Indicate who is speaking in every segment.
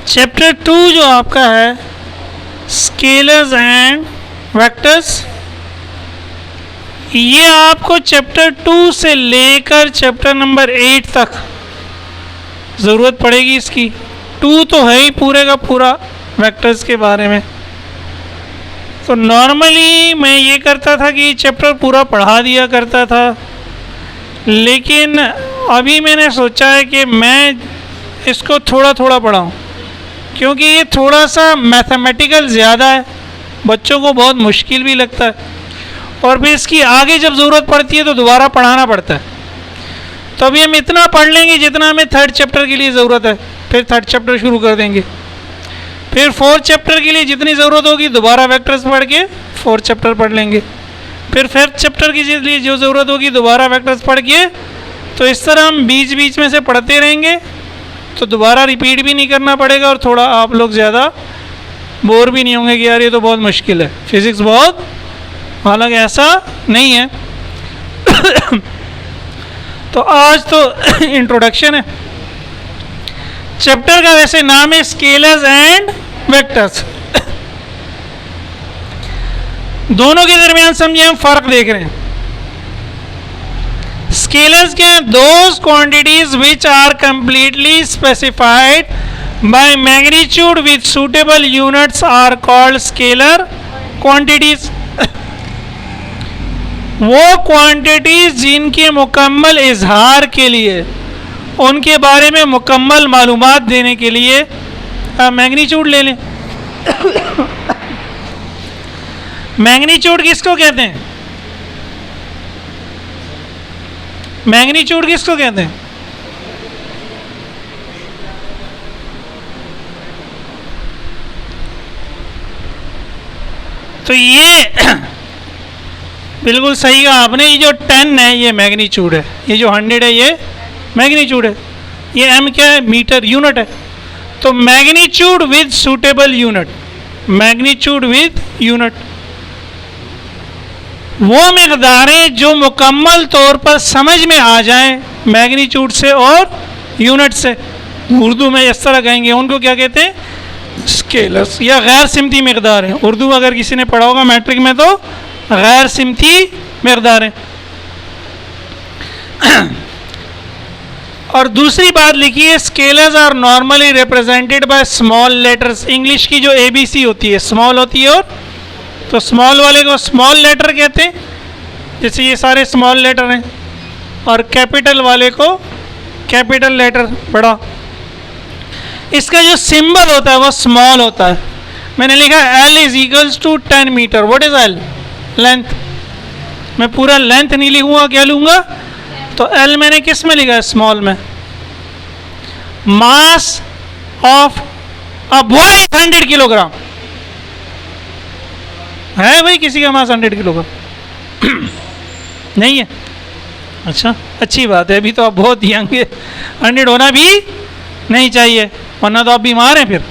Speaker 1: Chapter 2 जो आपका है स्केलर्स एंड वेक्टर्स, ये आपको चैप्टर 2 से लेकर चैप्टर नंबर 8 तक ज़रूरत पड़ेगी इसकी। 2 तो है ही पूरे का पूरा वेक्टर्स के बारे में। तो नॉर्मली मैं ये करता था कि चैप्टर पूरा पढ़ा दिया करता था, लेकिन अभी मैंने सोचा है कि मैं इसको थोड़ा थोड़ा पढ़ाऊँ, क्योंकि ये थोड़ा सा मैथमेटिकल ज़्यादा है, बच्चों को बहुत मुश्किल भी लगता है, और फिर इसकी आगे जब ज़रूरत पड़ती है तो दोबारा पढ़ाना पड़ता है। तो अभी हम इतना पढ़ लेंगे जितना हमें 3rd चैप्टर के लिए ज़रूरत है, फिर 3rd चैप्टर शुरू कर देंगे। फिर 4th चैप्टर के लिए जितनी ज़रूरत होगी दोबारा वेक्टर्स पढ़ के 4th चैप्टर पढ़ लेंगे। फिर 5th चैप्टर के लिए जो ज़रूरत होगी दोबारा वेक्टर्स पढ़ के, तो इस तरह हम बीच बीच में से पढ़ते रहेंगे, तो दोबारा रिपीट भी नहीं करना पड़ेगा, और थोड़ा आप लोग ज़्यादा बोर भी नहीं होंगे कि यार ये तो बहुत मुश्किल है फिज़िक्स बहुत, हालांकि ऐसा नहीं है। तो आज तो इंट्रोडक्शन है। चैप्टर का वैसे नाम है स्केलर्स एंड वेक्टर्स। दोनों के दरमियान समझिए हम फर्क देख रहे हैं। स्केलर्स क्या है? Those quantities which are completely specified by magnitude with suitable units are called scalar quantities. वो क्वांटिटीज जिनके मुकम्मल इजहार के लिए, उनके बारे में मुकम्मल मालूमात देने के लिए आप मैग्नीट्यूड ले लें। मैग्नीट्यूड किसको कहते हैं? मैग्नीट्यूड किसको कहते हैं? तो ये बिल्कुल सही कहा आपने। ये जो 10 है ये मैग्नीट्यूड है, ये जो 100 है ये मैग्नीट्यूड है, ये m क्या है? मीटर, यूनिट है। तो magnitude with suitable unit, magnitude with unit, वो मकदारें जो मुकम्मल तौर पर समझ में आ जाएं मैग्नीट्यूड से और यूनिट से। उर्दू में इस तरह कहेंगे उनको क्या कहते हैं? स्केलर्स, या गैर सिमती मकदार है। उर्दू अगर किसी ने पढ़ा होगा मैट्रिक में तो गैर सिमती मकदार है। और दूसरी बात लिखिए, scalars are normally represented by small letters. English की जो ABC होती है स्मॉल होती है, और तो स्मॉल वाले को स्मॉल लेटर कहते हैं, जैसे ये सारे स्मॉल लेटर हैं, और कैपिटल वाले को कैपिटल लेटर बड़ा। इसका जो सिंबल होता है वो स्मॉल होता है। मैंने लिखा L is equals to 10 metre. What is L? Length. मैं पूरा लेंथ नहीं लिखूंगा, क्या लूँगा? तो L मैंने किस में लिखा है? स्मॉल में। Mass of a boy 100 kilogram है भाई? किसी का मास 100 किलोग्राम नहीं है? अच्छा, अच्छी बात है, अभी तो आप बहुत यंग है, 100 होना भी नहीं चाहिए, वरना तो आप बीमार हैं फिर।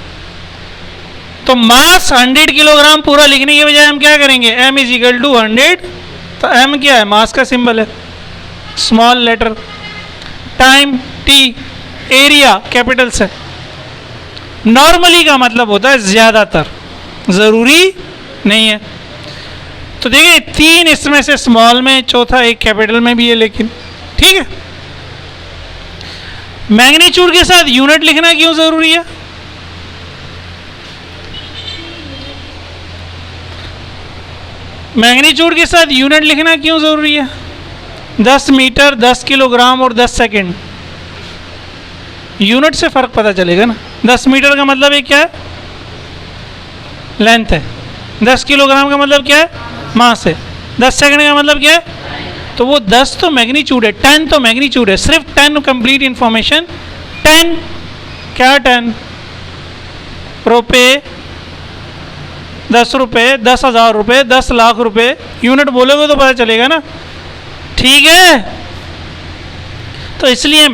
Speaker 1: तो मास 100 किलोग्राम पूरा लिखने की बजाय हम क्या करेंगे? m is equal to 100। तो m क्या है? मास का सिंबल है, small letter. Time T, area capital से। नॉर्मली का मतलब होता है ज़्यादातर, ज़रूरी नहीं है। तो देखिए 3 इसमें से स्मॉल में, चौथा एक कैपिटल में भी है, लेकिन ठीक है। मैग्नीट्यूड के साथ यूनिट लिखना क्यों ज़रूरी है? मैग्नीट्यूड के साथ यूनिट लिखना क्यों ज़रूरी है? 10 मीटर, 10 किलोग्राम और 10 सेकेंड। यूनिट से फ़र्क पता चलेगा ना। 10 मीटर का मतलब ये क्या है? लेंथ है। 10 किलोग्राम का मतलब क्या है? मास है। 10 सेकेंड का मतलब क्या है? तो वो 10 तो मैग्नीट्यूड है, 10 तो मैग्नीट्यूड है, सिर्फ 10 कंप्लीट इंफॉर्मेशन। 10 क्या? 10 रुपये, 10 रुपये, 10,000 रुपये, 10 लाख रुपये। यूनिट बोलोगे तो पता चलेगा ना, ठीक है? तो इसलिए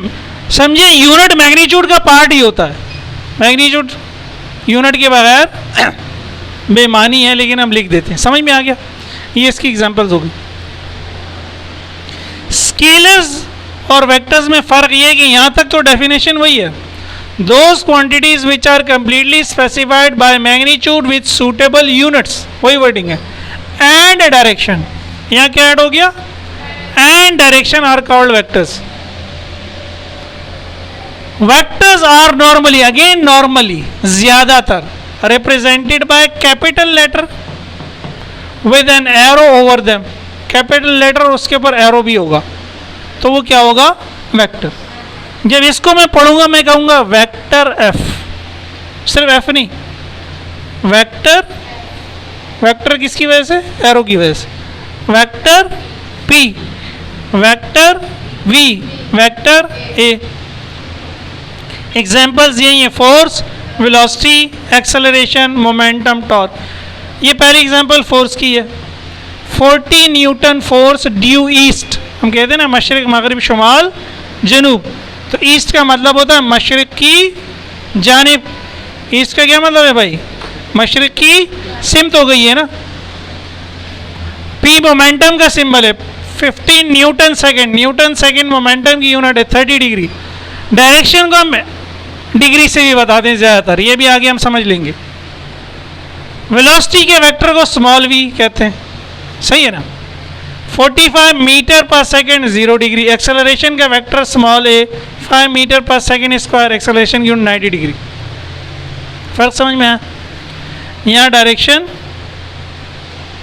Speaker 1: समझिए यूनिट मैग्नीट्यूड का पार्ट ही होता है। मैग्नीट्यूड यूनिट के बगैर बेमानी है, लेकिन हम लिख देते हैं। समझ में आ गया? ये इसकी एग्जांपल्स होगी। स्केलर्स और वेक्टर्स में फ़र्क ये है कि यहाँ तक तो डेफिनेशन वही है, those quantities which are completely specified by magnitude with suitable units, वही वर्डिंग है, एंड डायरेक्शन, यहाँ क्या ऐड हो गया, and direction are called vectors. Vectors are normally, again normally, ज्यादातर represented by capital letter with an arrow over them. Capital letter उसके ऊपर arrow भी होगा, तो वो क्या होगा, वेक्टर. जब इसको मैं पढ़ूंगा मैं कहूंगा वेक्टर एफ, सिर्फ एफ नहीं, वेक्टर, वेक्टर किसकी वजह से, एरो की वजह से, vector P, vector V, vector A. Examples यही है, force, velocity, acceleration, momentum, torque. ये पहली एग्जांपल फोर्स की है. 40 न्यूटन फोर्स ड्यू ईस्ट, हम कहते हैं ना मशरिक मगरिब शुमाल जनूब, तो ईस्ट का मतलब होता है मशरिक की जानिब. ईस्ट का क्या मतलब है भाई, मशरिक की सिमत हो गई है ना. पी मोमेंटम का सिंबल है, 15 Newton second, Newton second momentum की यूनिट है, 30 डिग्री. डायरेक्शन को हम डिग्री से भी बताते हैं ज़्यादातर, ये भी आगे हम समझ लेंगे. वेलोसिटी के वेक्टर को स्मॉल वी कहते हैं, सही है ना. 45 मीटर पर सेकेंड 0 डिग्री. एक्सेलरेशन का वेक्टर स्मॉल ए, 5 मीटर पर सेकेंड स्क्वायर, एक्सेलरेशन की यूनिट 90 डिग्री. फर्क समझ में आया. यहाँ डायरेक्शन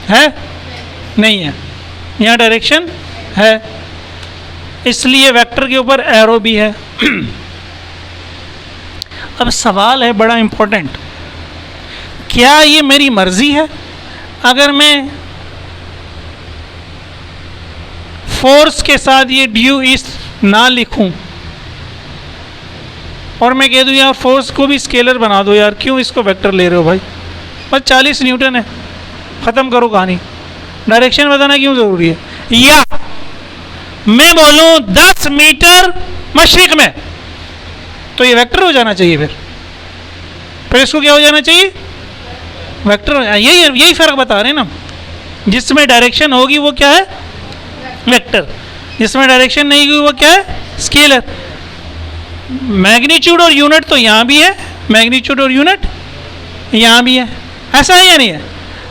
Speaker 1: है नहीं है, यहाँ डायरेक्शन है, इसलिए वेक्टर के ऊपर एरो भी है. अब सवाल है बड़ा इंपॉर्टेंट, क्या ये मेरी मर्जी है अगर मैं फोर्स के साथ ये ड्यू ईस्ट ना लिखूं और मैं कह दूं यार फोर्स को भी स्केलर बना दो यार, क्यों इसको वेक्टर ले रहे हो भाई, बस 40 न्यूटन है, ख़त्म करो कहानी. डायरेक्शन बताना क्यों ज़रूरी है. या मैं बोलूं 10 मीटर मशरिक में, तो ये वेक्टर हो जाना चाहिए. फिर इसको क्या हो जाना चाहिए, वेक्टर. यही फ़र्क बता रहे हैं ना. जिसमें डायरेक्शन होगी वो क्या है, वेक्टर. जिसमें डायरेक्शन नहीं होगी वो क्या है, स्केलर. मैग्नीट्यूड और यूनिट तो यहाँ भी है, मैग्नीट्यूड और यूनिट यहाँ भी है, ऐसा है या नहीं है.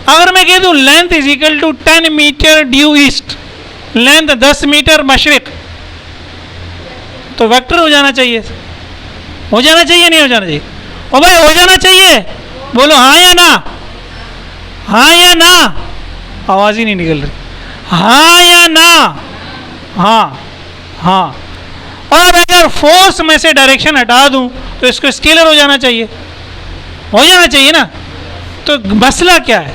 Speaker 1: अगर मैं कह दूँ length is equal to 10 metre due east, length 10 metre मशरिक, तो वेक्टर हो जाना चाहिए. हो जाना चाहिए नहीं हो जाना चाहिए, ओ भाई हो जाना चाहिए, बोलो हाँ या ना, हाँ या ना, आवाज़ ही नहीं निकल रही, हाँ या ना, हाँ हाँ. और अगर फोर्स में से डायरेक्शन हटा दूं तो इसको स्केलर हो जाना चाहिए, हो जाना चाहिए ना. तो मसला क्या है,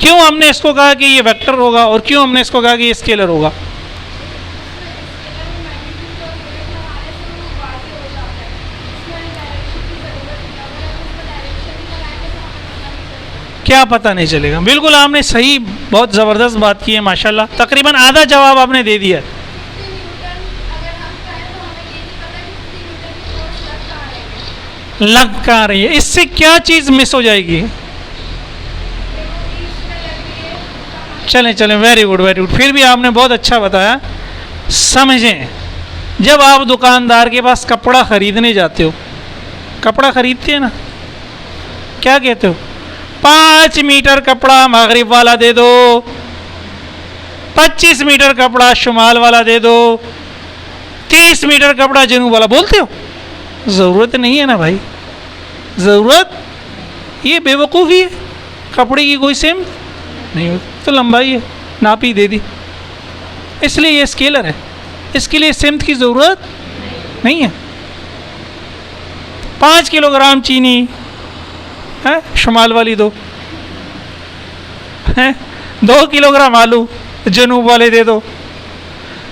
Speaker 1: क्यों हमने इसको कहा कि ये वेक्टर होगा और क्यों हमने इसको कहा कि ये स्केलर होगा. क्या पता नहीं चलेगा. बिल्कुल आपने सही, बहुत ज़बरदस्त बात की है माशाल्लाह. तकरीबन आधा जवाब आपने दे दिया. लग कहाँ रही है, इससे क्या चीज़ मिस हो जाएगी. चलें चलें, वेरी गुड वेरी गुड. फिर भी आपने बहुत अच्छा बताया. समझें, जब आप दुकानदार के पास कपड़ा ख़रीदने जाते हो, कपड़ा ख़रीदते हैं ना, क्या कहते हो, 5 मीटर कपड़ा मगरिब वाला दे दो, 25 मीटर कपड़ा शुमाल वाला दे दो, 30 मीटर कपड़ा जनूब वाला, बोलते हो. ज़रूरत नहीं है ना भाई, ज़रूरत, ये बेवकूफ़ी है. कपड़े की कोई सेम नहीं होती, तो लंबाई है, नापी दे दी, इसलिए ये स्केलर है. इसके लिए सिमत की ज़रूरत नहीं है. 5 किलोग्राम चीनी है, शुमाल वाली दो, है 2 किलोग्राम आलू जनूब वाले दे दो.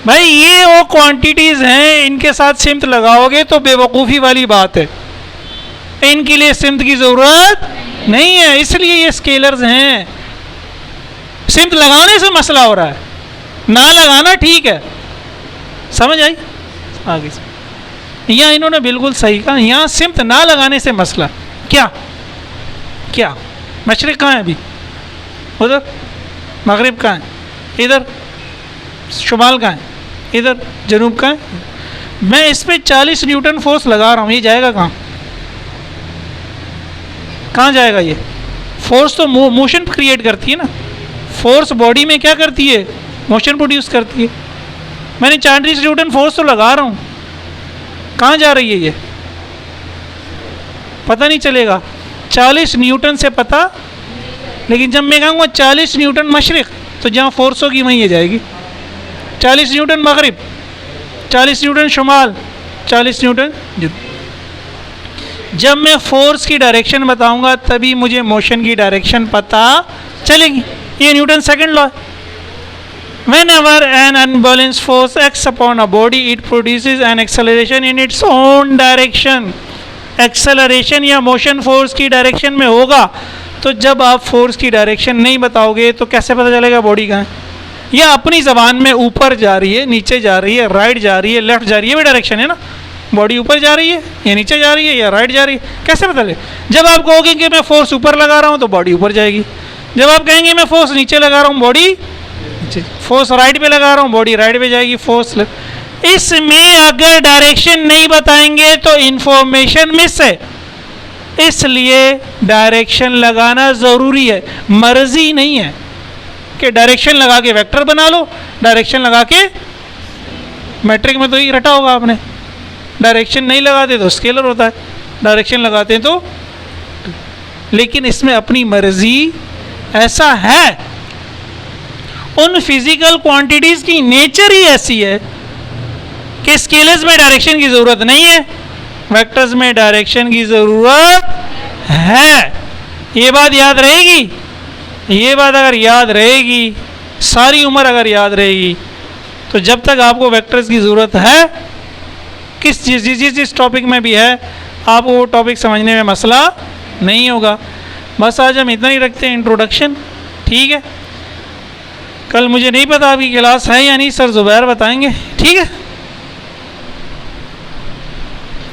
Speaker 1: भाई ये वो क्वांटिटीज़ हैं, इनके साथ सिमत लगाओगे तो बेवकूफ़ी वाली बात है. इनके लिए सिमत की ज़रूरत नहीं है, इसलिए ये स्केलर्स हैं. सिमत लगाने से मसला हो रहा है, ना लगाना ठीक है. समझ आई आगे से. यहाँ इन्होंने बिल्कुल सही कहा, यहाँ सिमत ना लगाने से मसला. क्या क्या मशरिक कहाँ है अभी, उधर. मगरिब कहाँ है, इधर. शुमाल कहाँ है, इधर. जनूब कहाँ है. मैं इस पर 40 न्यूटन फोर्स लगा रहा हूँ, ये जाएगा कहाँ. कहाँ जाएगा ये? फोर्स तो मोशन क्रिएट करती है ना, फोर्स बॉडी में क्या करती है? मोशन प्रोड्यूस करती है। मैंने 40 न्यूटन फोर्स तो लगा रहा हूँ, कहाँ जा रही है ये? पता नहीं चलेगा। 40 न्यूटन से पता, लेकिन जब मैं कहूँगा 40 न्यूटन मशरिक, तो जहाँ फोर्स होगी वहीं ये जाएगी। 40 न्यूटन मगरिब, 40 न्यूटन शुमाल, 40 न्यूटन। जब मैं फोर्स की डायरेक्शन बताऊंगा तभी मुझे मोशन की डायरेक्शन पता चलेगी। ये न्यूटन सेकंड लॉ है। Whenever an unbalanced force acts upon a body, it produces an acceleration in its own direction. Acceleration या मोशन फोर्स की डायरेक्शन में होगा, तो जब आप फोर्स की डायरेक्शन नहीं बताओगे तो कैसे पता चलेगा बॉडी कहाँ है? या अपनी ज़बान में ऊपर जा रही है, नीचे जा रही है, राइट जा रही है, लेफ्ट जा रही है, भी डायरेक्शन है ना। बॉडी ऊपर जा रही है या नीचे जा रही है या राइट जा रही है, कैसे पता चले? जब आप कहोगे कि मैं फोर्स ऊपर लगा रहा हूँ तो बॉडी ऊपर जाएगी। जब आप कहेंगे मैं फोर्स नीचे लगा रहा हूँ, बॉडी, फोर्स राइट पे लगा रहा हूँ, बॉडी राइट पे जाएगी। फोर्स इसमें अगर डायरेक्शन नहीं बताएंगे तो इंफॉर्मेशन मिस है, इसलिए डायरेक्शन लगाना ज़रूरी है। मर्जी नहीं है कि डायरेक्शन लगा के वेक्टर बना लो, डायरेक्शन लगा के, मैट्रिक में तो ही रटा होगा आपने, डायरेक्शन नहीं लगाते तो स्केलर होता है, डायरेक्शन लगाते हैं तो। लेकिन इसमें अपनी मर्जी, ऐसा है, उन फिजिकल क्वांटिटीज़ की नेचर ही ऐसी है कि स्केलर्स में डायरेक्शन की ज़रूरत नहीं है, वेक्टर्स में डायरेक्शन की ज़रूरत है। ये बात याद रहेगी। ये बात अगर याद रहेगी, सारी उम्र अगर याद रहेगी, तो जब तक आपको वेक्टर्स की ज़रूरत है, किस जिस टॉपिक में भी है, आपको वो टॉपिक समझने में मसला नहीं होगा। बस आज हम इतना ही रखते हैं, इंट्रोडक्शन, ठीक है। कल मुझे नहीं पता आपकी क्लास है या नहीं, सर ज़ुबैर बताएंगे, ठीक है।